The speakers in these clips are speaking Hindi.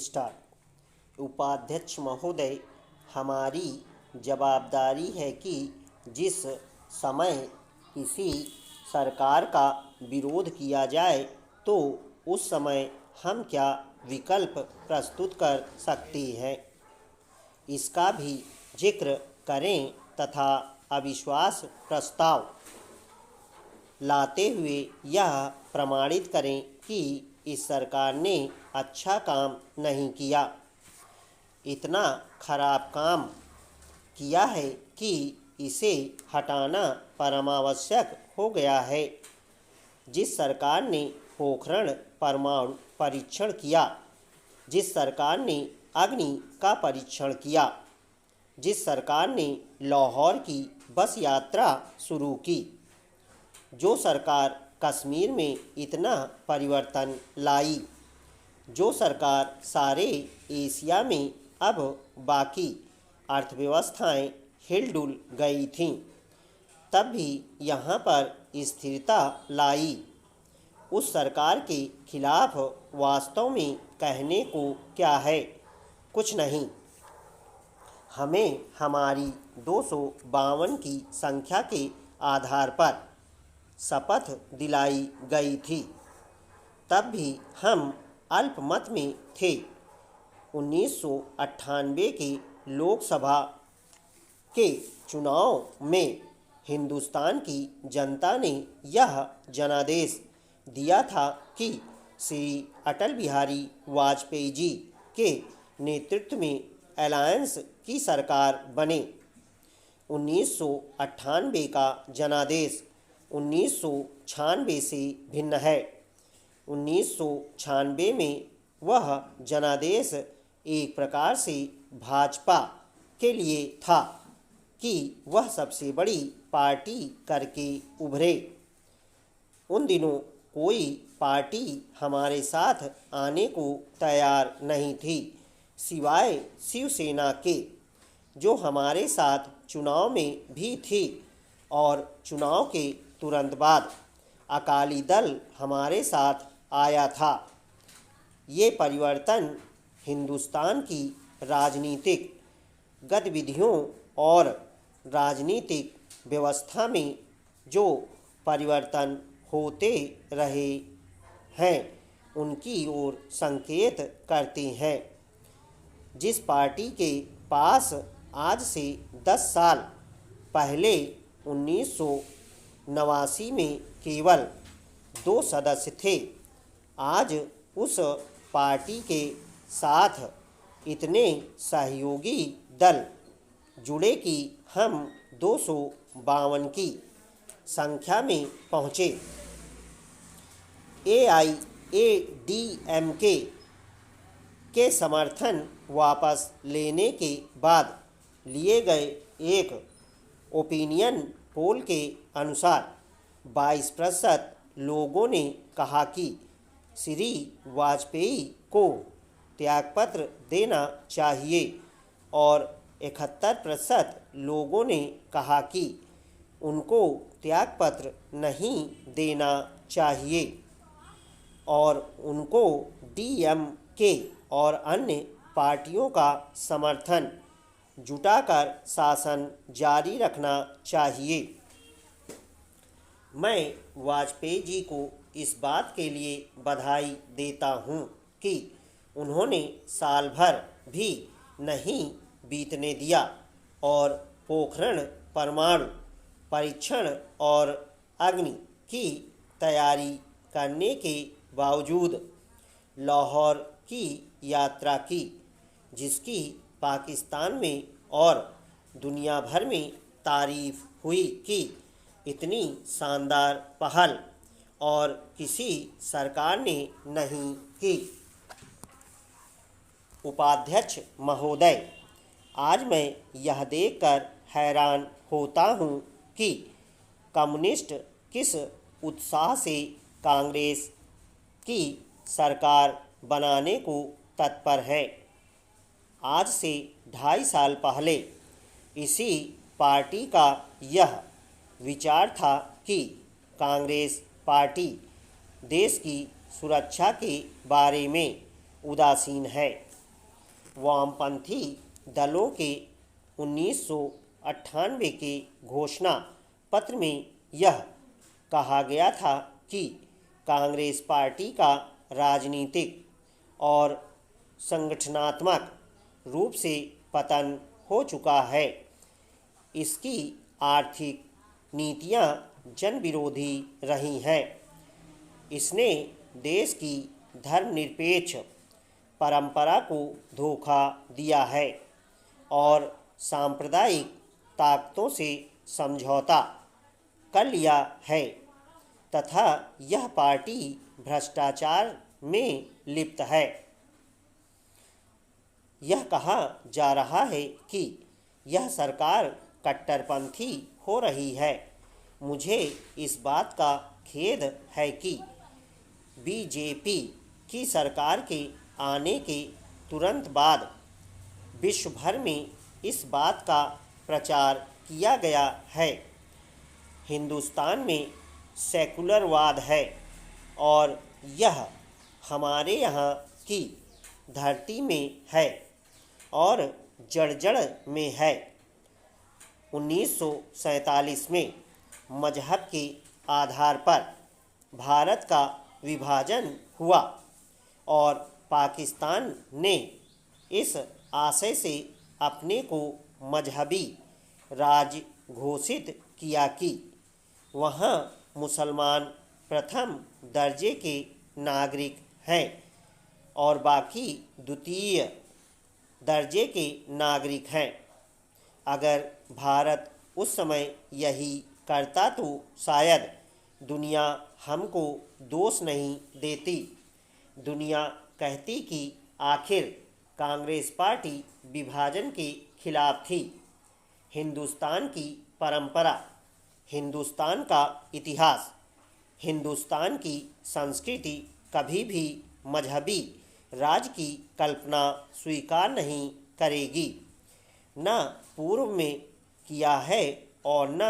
स्टार्ट। उपाध्यक्ष महोदय, हमारी जवाबदारी है कि जिस समय किसी सरकार का विरोध किया जाए तो उस समय हम क्या विकल्प प्रस्तुत कर सकते हैं, इसका भी जिक्र करें तथा अविश्वास प्रस्ताव लाते हुए यह प्रमाणित करें कि इस सरकार ने अच्छा काम नहीं किया, इतना खराब काम किया है कि इसे हटाना परमावश्यक हो गया है। जिस सरकार ने पोखरण परमाणु परीक्षण किया, जिस सरकार ने अग्नि का परीक्षण किया, जिस सरकार ने लाहौर की बस यात्रा शुरू की, जो सरकार कश्मीर में इतना परिवर्तन लाई, जो सरकार सारे एशिया में अब बाकी अर्थव्यवस्थाएं हिलडुल गई थीं, तब भी यहाँ पर स्थिरता लाई, उस सरकार के खिलाफ वास्तव में कहने को क्या है? कुछ नहीं। हमें हमारी 252 की संख्या के आधार पर शपथ दिलाई गई थी, तब भी हम अल्पमत में थे। 1998 के लोकसभा के चुनाव में हिंदुस्तान की जनता ने यह जनादेश दिया था कि श्री अटल बिहारी वाजपेयी जी के नेतृत्व में अलायंस की सरकार बने। 1998 का जनादेश 1996 से भिन्न है। 1996 में वह जनादेश एक प्रकार से भाजपा के लिए था कि वह सबसे बड़ी पार्टी करके उभरे। उन दिनों कोई पार्टी हमारे साथ आने को तैयार नहीं थी, सिवाय शिवसेना के, जो हमारे साथ चुनाव में भी थी, और चुनाव के तुरंत बाद अकाली दल हमारे साथ आया था। ये परिवर्तन हिंदुस्तान की राजनीतिक गतिविधियों और राजनीतिक व्यवस्था में जो परिवर्तन होते रहे हैं, उनकी ओर संकेत करते हैं। जिस पार्टी के पास आज से 10 साल पहले 1989 में केवल 2 सदस्य थे, आज उस पार्टी के साथ इतने सहयोगी दल जुड़े कि हम 252 की संख्या में पहुँचे। AIADMK के समर्थन वापस लेने के बाद लिए गए एक ओपिनियन पोल के अनुसार 22% लोगों ने कहा कि श्री वाजपेयी को त्यागपत्र देना चाहिए और 71% लोगों ने कहा कि उनको त्यागपत्र नहीं देना चाहिए और उनको DMK और अन्य पार्टियों का समर्थन जुटाकर शासन जारी रखना चाहिए। मैं वाजपेयी जी को इस बात के लिए बधाई देता हूँ कि उन्होंने साल भर भी नहीं बीतने दिया और पोखरण परमाणु परीक्षण और अग्नि की तैयारी करने के बावजूद लाहौर की यात्रा की, जिसकी पाकिस्तान में और दुनिया भर में तारीफ हुई कि इतनी शानदार पहल और किसी सरकार ने नहीं की। उपाध्यक्ष महोदय, आज मैं यह देखकर हैरान होता हूँ कि कम्युनिस्ट किस उत्साह से कांग्रेस की सरकार बनाने को तत्पर है। आज से 2.5 साल पहले इसी पार्टी का यह विचार था कि कांग्रेस पार्टी देश की सुरक्षा के बारे में उदासीन है। वामपंथी दलों के 1998 के घोषणा पत्र में यह कहा गया था कि कांग्रेस पार्टी का राजनीतिक और संगठनात्मक रूप से पतन हो चुका है। इसकी आर्थिक नीतियां जन विरोधी रही हैं। इसने देश की धर्मनिरपेक्ष परंपरा को धोखा दिया है और सांप्रदायिक ताकतों से समझौता कर लिया है तथा यह पार्टी भ्रष्टाचार में लिप्त है। यह कहा जा रहा है कि यह सरकार कट्टरपंथी हो रही है। मुझे इस बात का खेद है कि बीजेपी की सरकार के आने के तुरंत बाद विश्व भर में इस बात का प्रचार किया गया है। हिंदुस्तान में सेकुलरवाद है और यह हमारे यहाँ की धरती में है और जड़ में है। 1947 में मजहब के आधार पर भारत का विभाजन हुआ और पाकिस्तान ने इस आशय से अपने को मजहबी राज्य घोषित किया कि वहाँ मुसलमान प्रथम दर्जे के नागरिक हैं और बाकी द्वितीय दर्जे के नागरिक हैं। अगर भारत उस समय यही करता तो शायद दुनिया हमको दोष नहीं देती। दुनिया कहती कि आखिर कांग्रेस पार्टी विभाजन के खिलाफ थी। हिंदुस्तान की परंपरा, हिंदुस्तान का इतिहास, हिंदुस्तान की संस्कृति कभी भी मजहबी राज की कल्पना स्वीकार नहीं करेगी। न पूर्व में किया है और न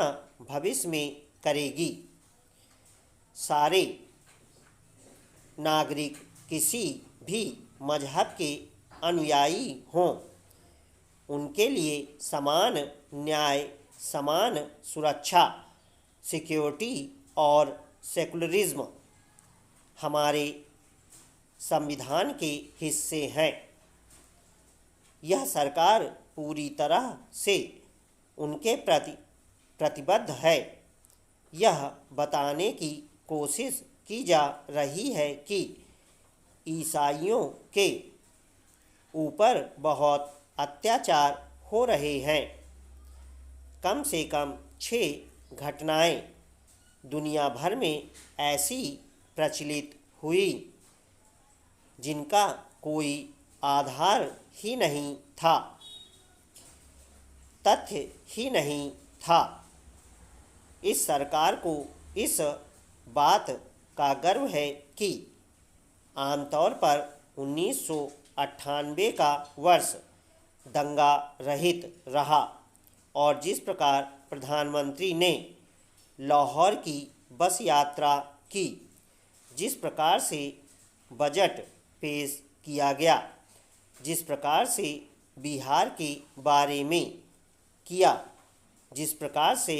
भविष्य में करेगी। सारे नागरिक किसी भी मजहब के अनुयायी हों, उनके लिए समान न्याय, समान सुरक्षा, सिक्योरिटी और सेकुलरिज्म हमारे संविधान के हिस्से हैं। यह सरकार पूरी तरह से उनके प्रति प्रतिबद्ध है। यह बताने की कोशिश की जा रही है कि ईसाइयों के ऊपर बहुत अत्याचार हो रहे हैं। कम से कम 6 घटनाएं दुनिया भर में ऐसी प्रचलित हुई जिनका कोई आधार ही नहीं था, तथ्य ही नहीं था। इस सरकार को इस बात का गर्व है कि आमतौर पर 1998 का वर्ष दंगा रहित रहा और जिस प्रकार प्रधानमंत्री ने लाहौर की बस यात्रा की, जिस प्रकार से बजट पेश किया गया, जिस प्रकार से बिहार के बारे में किया, जिस प्रकार से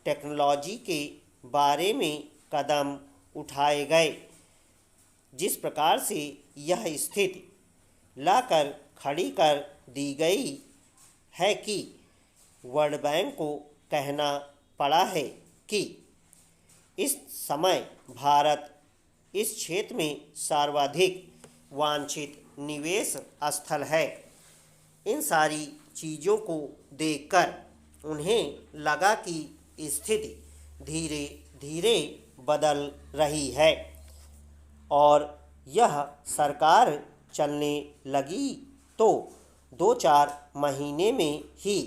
टेक्नोलॉजी के बारे में कदम उठाए गए, जिस प्रकार से यह स्थिति लाकर खड़ी कर दी गई है कि वर्ल्ड बैंक को कहना पड़ा है कि इस समय भारत इस क्षेत्र में सर्वाधिक वांछित निवेश स्थल है। इन सारी चीज़ों को देखकर उन्हें लगा कि स्थिति धीरे धीरे बदल रही है और यह सरकार चलने लगी तो 2-4 महीने में ही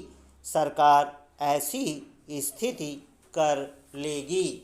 सरकार ऐसी स्थिति कर लेगी।